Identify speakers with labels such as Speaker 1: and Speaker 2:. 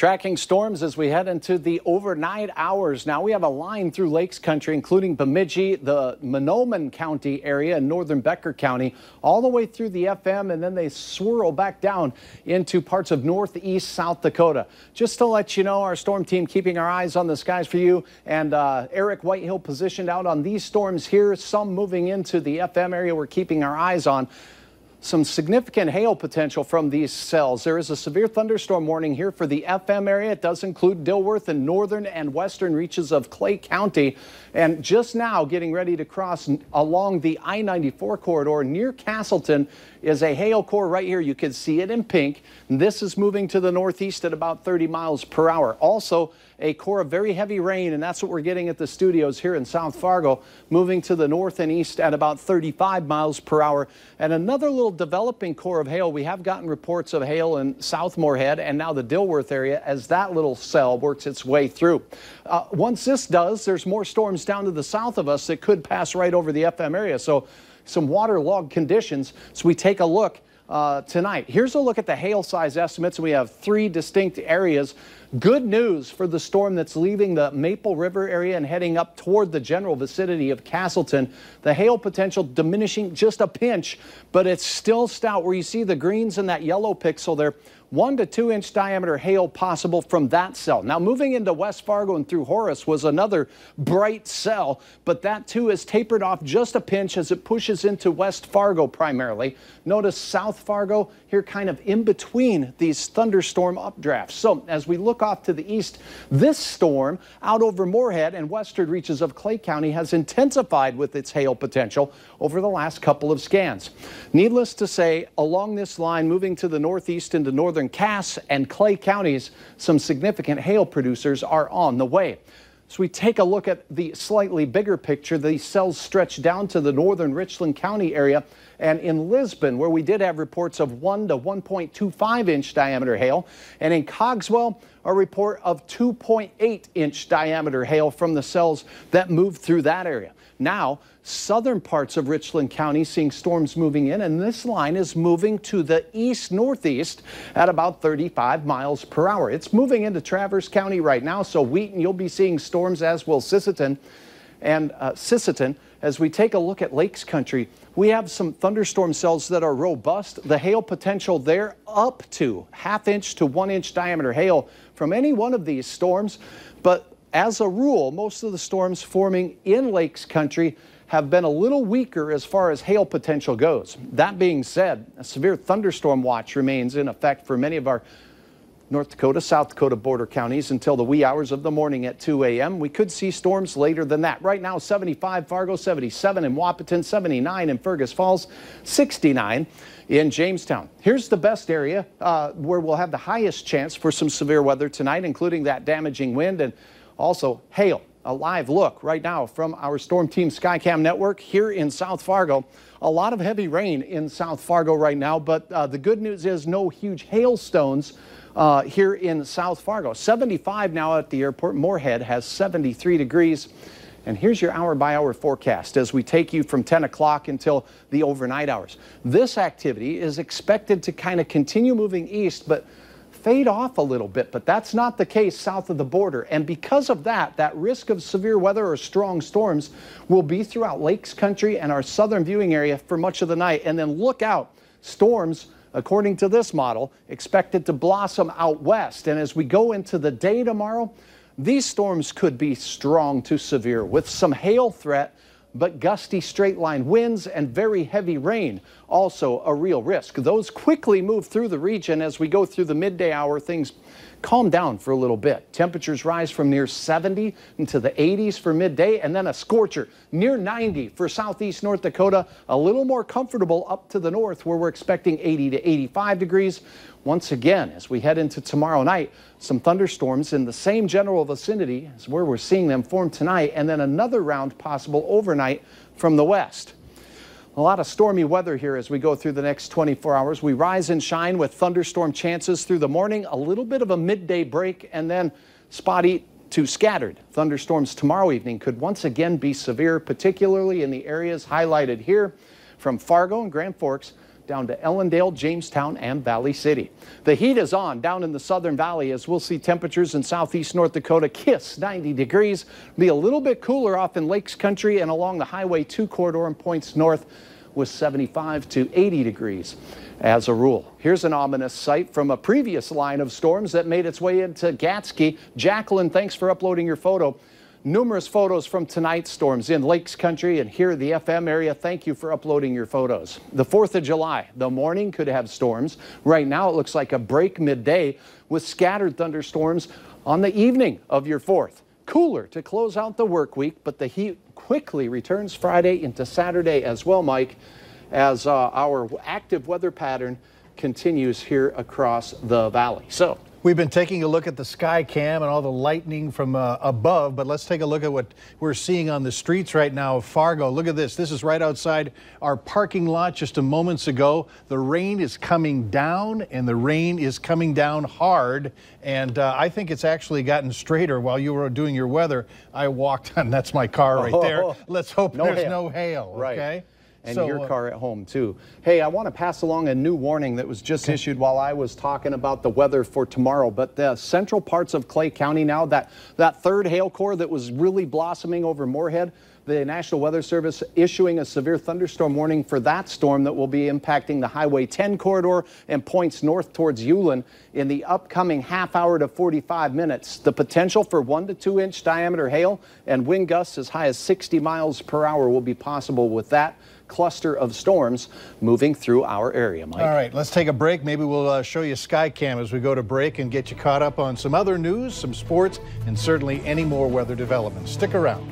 Speaker 1: Tracking storms as we head into the overnight hours. Now we have a line through Lakes Country, including Bemidji, the Mahnomen County area, and northern Becker County, all the way through the FM, and then they swirl back down into parts of northeast South Dakota. Just to let you know, our storm team keeping our eyes on the skies for you, and Eric Whitehill positioned out on these storms here, some moving into the FM area we're keeping our eyes on. Some significant hail potential from these cells. There is a severe thunderstorm warning here for the FM area. It does include Dilworth and northern and western reaches of Clay County. And just now getting ready to cross along the I-94 corridor near Castleton is a hail core right here. You can see it in pink. This is moving to the northeast at about 30 miles per hour. Also, a core of very heavy rain, and that's what we're getting at the studios here in South Fargo, moving to the north and east at about 35 miles per hour. And another little developing core of hail. We have gotten reports of hail in South Moorhead and now the Dilworth area as that little cell works its way through. Once this does, there's more storms down to the south of us that could pass right over the FM area. So some waterlogged conditions. So we take a look tonight. Here's a look at the hail size estimates. We have three distinct areas. Good news for the storm that's leaving the Maple River area and heading up toward the general vicinity of Castleton. The hail potential diminishing just a pinch, but it's still stout where you see the greens and that yellow pixel there. 1 to 2 inch diameter hail possible from that cell. Now moving into West Fargo and through Horace was another bright cell, but that too is tapered off just a pinch as it pushes into West Fargo primarily. Notice South Fargo here kind of in between these thunderstorm updrafts. So as we look off to the east, this storm out over Moorhead and western reaches of Clay County has intensified with its hail potential over the last couple of scans. Needless to say, along this line moving to the northeast into northern Cass and Clay counties, some significant hail producers are on the way. So we take a look at the slightly bigger picture. These cells stretch down to the northern Richland County area and in Lisbon, where we did have reports of 1 to 1.25 inch diameter hail, and in Cogswell, a report of 2.8 inch diameter hail from the cells that moved through that area. Now, southern parts of Richland County seeing storms moving in, and this line is moving to the east-northeast at about 35 miles per hour. It's moving into Traverse County right now, so Wheaton, you'll be seeing storms, as will Sisseton. And Sisseton, as we take a look at Lakes Country, we have some thunderstorm cells that are robust. The hail potential there up to 1/2 inch to 1 inch diameter hail from any one of these storms. But as a rule, most of the storms forming in Lakes Country have been a little weaker as far as hail potential goes. That being said, a severe thunderstorm watch remains in effect for many of our North Dakota, South Dakota border counties until the wee hours of the morning at 2 a.m. We could see storms later than that. Right now, 75 Fargo, 77 in Wahpeton, 79 in Fergus Falls, 69 in Jamestown. Here's the best area where we'll have the highest chance for some severe weather tonight, including that damaging wind and also hail. A live look right now from our Storm Team Skycam network here in South Fargo. A lot of heavy rain in South Fargo right now, but the good news is no huge hailstones here in South Fargo. 75 now at the airport. Moorhead has 73 degrees. And here's your hour-by-hour forecast as we take you from 10 o'clock until the overnight hours. This activity is expected to kind of continue moving east, but fade off a little bit, but that's not the case south of the border. And because of that, that risk of severe weather or strong storms will be throughout Lakes Country and our southern viewing area for much of the night. And then look out, storms, according to this model, expected to blossom out west. And as we go into the day tomorrow, these storms could be strong to severe with some hail threat, but gusty straight line winds and very heavy rain also a real risk. Those quickly move through the region as we go through the midday hour. Things calm down for a little bit. Temperatures rise from near 70 into the 80s for midday, and then a scorcher near 90 for southeast North Dakota. A little more comfortable up to the north where we're expecting 80 to 85 degrees. Once again, as we head into tomorrow night, some thunderstorms in the same general vicinity as where we're seeing them form tonight, and then another round possible overnight from the west. A lot of stormy weather here as we go through the next 24 hours. We rise and shine with thunderstorm chances through the morning, a little bit of a midday break, and then spotty to scattered. Thunderstorms tomorrow evening could once again be severe, particularly in the areas highlighted here from Fargo and Grand Forks down to Ellendale, Jamestown, and Valley City. The heat is on down in the Southern Valley as we'll see temperatures in southeast North Dakota kiss 90 degrees. Be a little bit cooler off in Lakes Country and along the Highway 2 corridor and points north with 75 to 80 degrees as a rule. Here's an ominous sight from a previous line of storms that made its way into Gatsky. Jacqueline, thanks for uploading your photo. Numerous photos from tonight's storms in Lakes Country and here the FM area. Thank you for uploading your photos. The 4th of July, the morning could have storms. Right now it looks like a break midday with scattered thunderstorms on the evening of your 4th. Cooler to close out the work week, but the heat quickly returns Friday into Saturday as well, Mike, as our active weather pattern continues here across the valley. So
Speaker 2: we've been taking a look at the sky cam and all the lightning from above, but let's take a look at what we're seeing on the streets right now of Fargo. Look at this. This is right outside our parking lot just a moments ago. The rain is coming down, and the rain is coming down hard. And I think it's actually gotten straighter while you were doing your weather. I walked on, that's my car right there. Let's hope there's no hail,
Speaker 1: right.
Speaker 2: Okay?
Speaker 1: And your car at home, too. Hey, I want to pass along a new warning that was just issued while I was talking about the weather for tomorrow. But the central parts of Clay County now, that third hail core that was really blossoming over Moorhead, the National Weather Service issuing a severe thunderstorm warning for that storm that will be impacting the Highway 10 corridor and points north towards Ulen in the upcoming half hour to 45 minutes. The potential for 1 to 2 inch diameter hail and wind gusts as high as 60 miles per hour will be possible with that cluster of storms moving through our area, Mike.
Speaker 2: All right, let's take a break. Maybe we'll show you Skycam as we go to break and get you caught up on some other news, some sports, and certainly any more weather developments. Stick around.